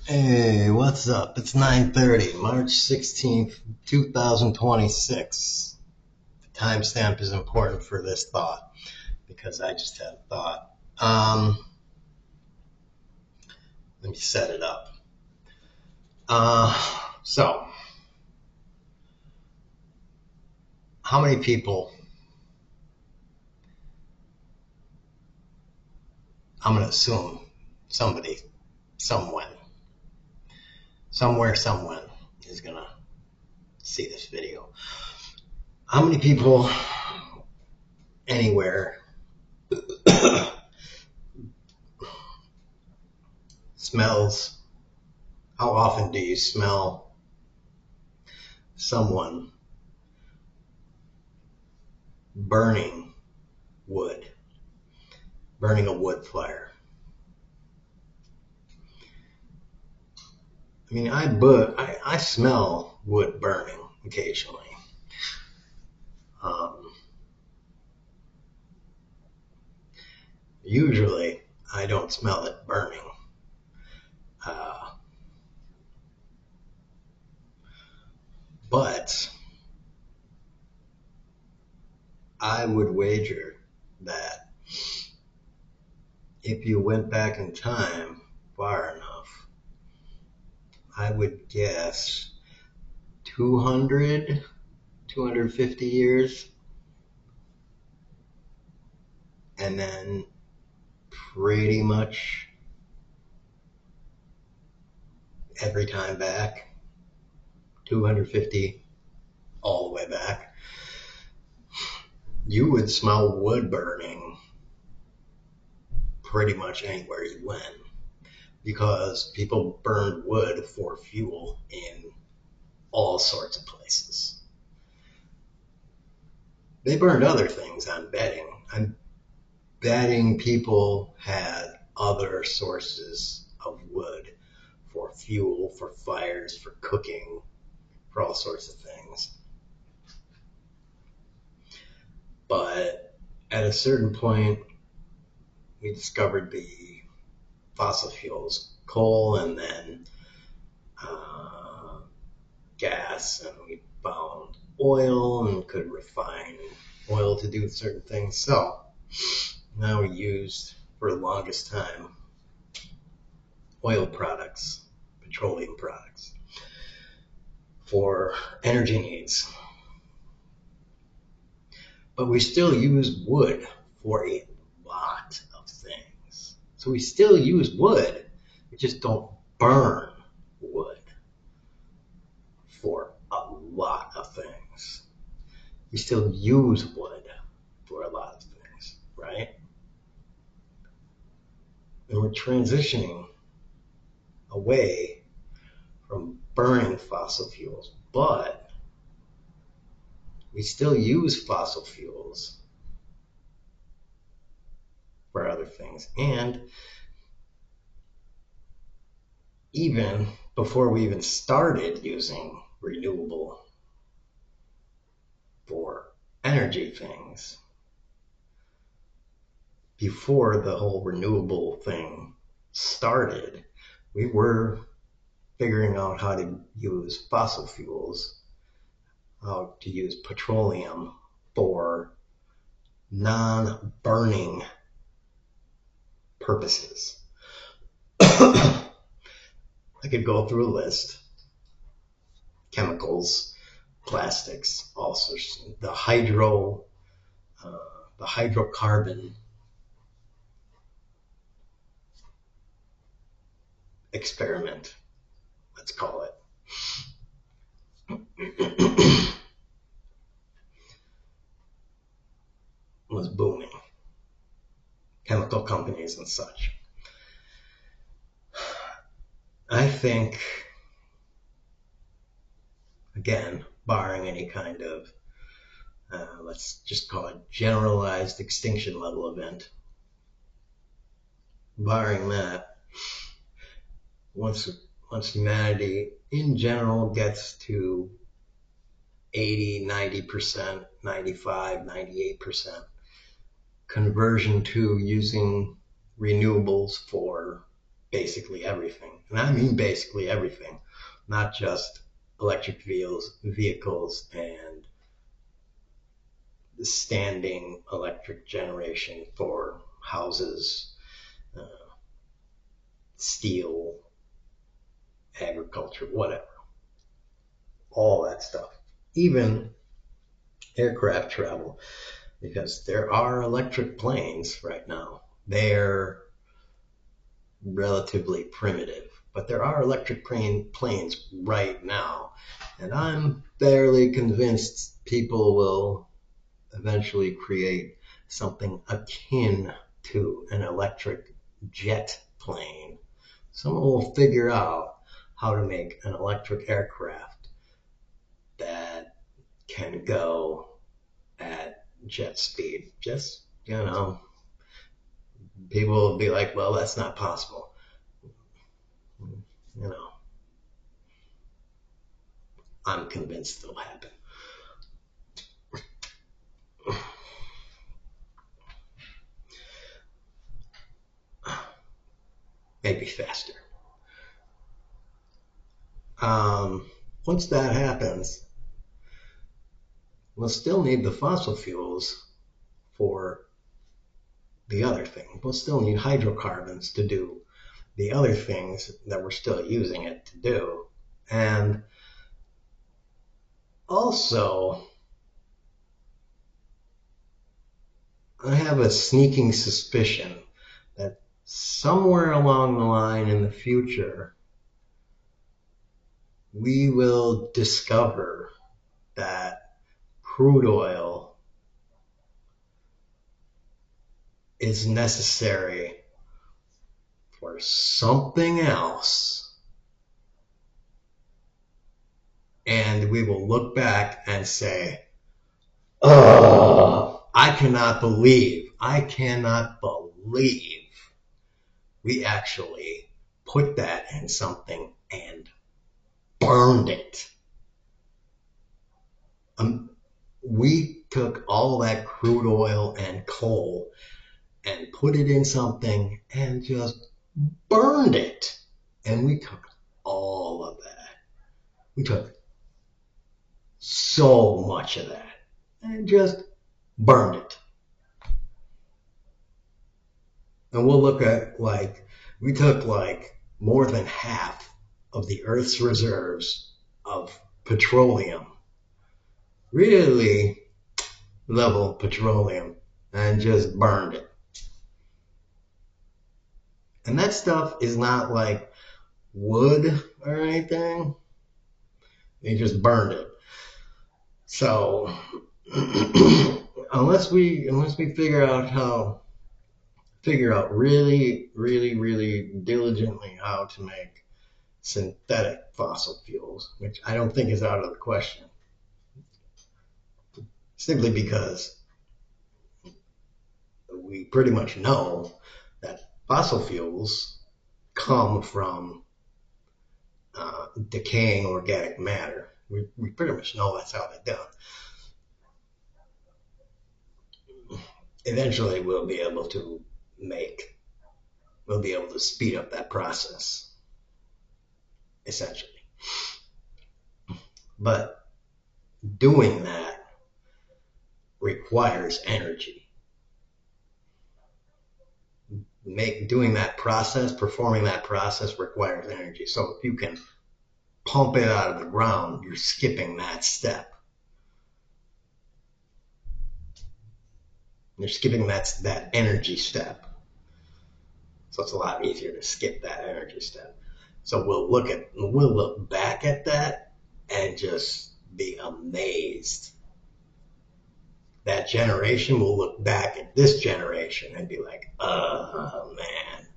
Hey, what's up? It's 9:30, March 16th, 2026. The timestamp is important for this thought because I just had a thought. Let me set it up. So, how many people, I'm going to assume somebody, someone, somewhere, someone is going to see this video. How many people anywhere smells, how often do you smell someone burning wood, burning a wood fire? I mean, I smell wood burning occasionally. Um, Usually, I don't smell it burning. Uh, but I would wager that if you went back in time far enough, I would guess 200, 250 years, and then pretty much every time back, 250 all the way back, you would smell wood burning pretty much anywhere you went because people burned wood for fuel in all sorts of places. They burned other things, I'm betting. I'm betting people had other sources of wood for fuel, for fires, for cooking, for all sorts of things. But at a certain point, we discovered the fossil fuels, coal, and then gas, and we found oil and could refine oil to do certain things. So now we used, for the longest time, oil products, petroleum products for energy needs. But we still use wood for a lot of things. So we still use wood, we just don't burn wood for a lot of things. We still use wood for a lot of things, right? And we're transitioning away from burning fossil fuels, but we still use fossil fuels for other things. And even before we even started using renewable for energy things, before the whole renewable thing started, we were figuring out how to use fossil fuels, how to use petroleum for non-burning purposes. I could go through a list: chemicals, plastics, all sorts. The hydrocarbon experiment, let's call it, was booming. Chemical companies and such. I think, again, barring any kind of, let's just call it generalized extinction level event, barring that, once humanity in general gets to 80, 90%, 95, 98% conversion to using renewables for basically everything. And I mean basically everything, not just electric vehicles and standing electric generation for houses, uh, steel, agriculture, whatever. All that stuff. Even aircraft travel, because there are electric planes right now. They're relatively primitive, but there are electric planes right now. And I'm fairly convinced people will eventually create something akin to an electric jet plane. Someone will figure out how to make an electric aircraft that can go at jet speed. Just, people will be like, well, that's not possible. You know, I'm convinced it'll happen. Maybe faster. Once that happens, we'll still need the fossil fuels for the other thing. We'll still need hydrocarbons to do the other things that we're still using it to do. And also, I have a sneaking suspicion that somewhere along the line in the future, we will discover that crude oil is necessary for something else. And we will look back and say, oh, I cannot believe we actually put that in something and burned it. We took all that crude oil and coal and put it in something and just burned it. And we took all of that. We took so much of that and just burned it. And we'll look at we took more than half of the Earth's reserves of petroleum, really level petroleum, and just burned it. And that stuff is not like wood or anything. They just burned it. So unless we figure out really, really, really diligently how to make synthetic fossil fuels, which I don't think is out of the question, simply because we pretty much know that fossil fuels come from decaying organic matter. We pretty much know that's how they're done. Eventually, we'll be able to speed up that process, essentially. But doing that requires energy. Performing that process requires energy. So if you can pump it out of the ground, you're skipping that step. You're skipping that energy step. So it's a lot easier to skip that energy step. So we'll look back at that and just be amazed. That generation will look back at this generation and be like, oh man,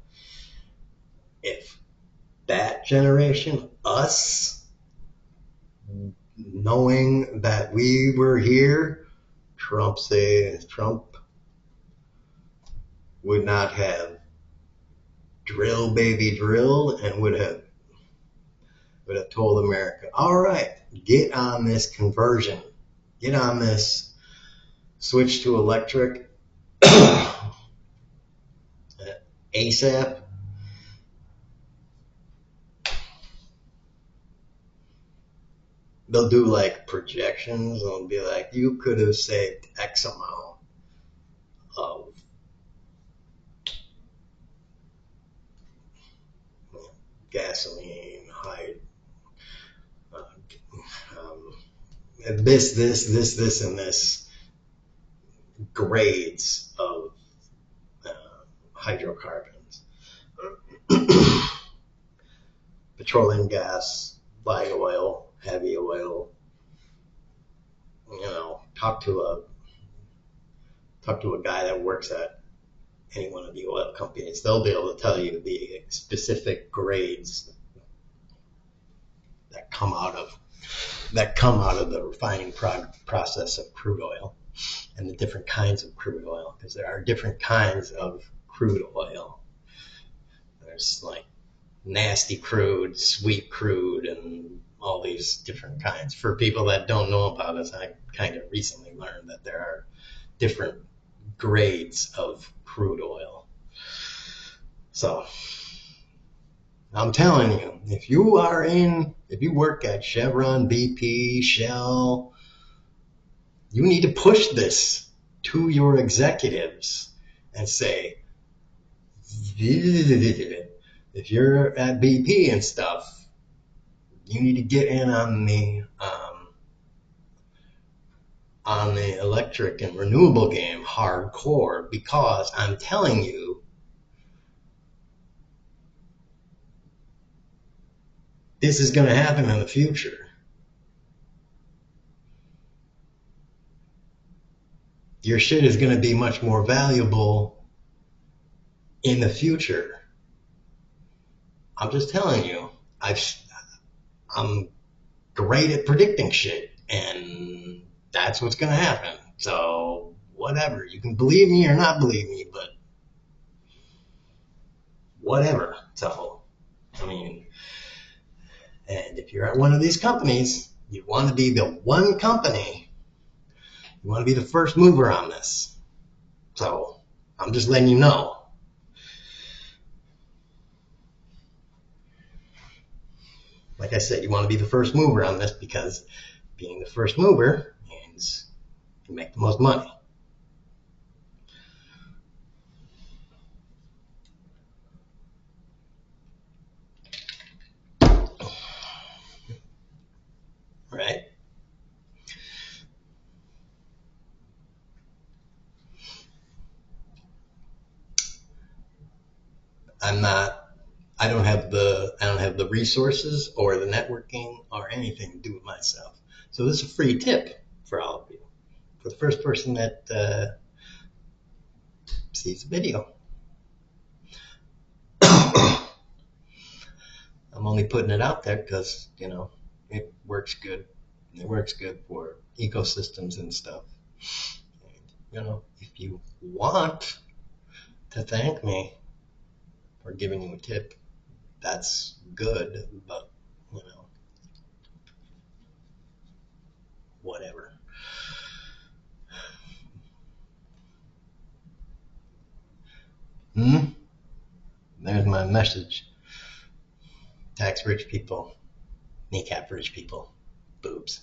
if that generation, us, knowing that we were here, Trump would not have drill baby drilled and would have told America, all right, get on this conversion, get on this switch to electric, ASAP, they'll do like projections and be like, you could have saved X amount of gasoline, uh, um, this, and this grades of hydrocarbons, petroleum gas, light oil, heavy oil. Talk to a guy that works at any one of the oil companies. They'll be able to tell you the specific grades that come out of the refining process of crude oil, and the different kinds of crude oil, because there are different kinds of crude oil. There's like nasty crude, sweet crude, and all these different kinds. For people that don't know about this, I kind of recently learned that there are different grades of crude oil. So I'm telling you, if you work at Chevron, BP, Shell, you need to push this to your executives and say, if you're at BP and stuff, you need to get in on the electric and renewable game hardcore, because I'm telling you, this is going to happen in the future. Your shit is going to be much more valuable in the future. I'm just telling you, I'm great at predicting shit, and that's what's going to happen. So whatever, you can believe me or not believe me, but whatever. So, I mean, and if you're at one of these companies, you want to be the one company, you want to be the first mover on this. So I'm just letting you know. Like I said, you want to be the first mover on this, because being the first mover means you make the most money. Right? I don't have the resources or the networking or anything to do with myself. So this is a free tip for all of you. For the first person that sees the video. I'm only putting it out there because, it works good. It works good for ecosystems and stuff. And, if you want to thank me for giving you a tip, that's good, but, whatever. There's my message. Tax rich people, kneecap rich people, boobs.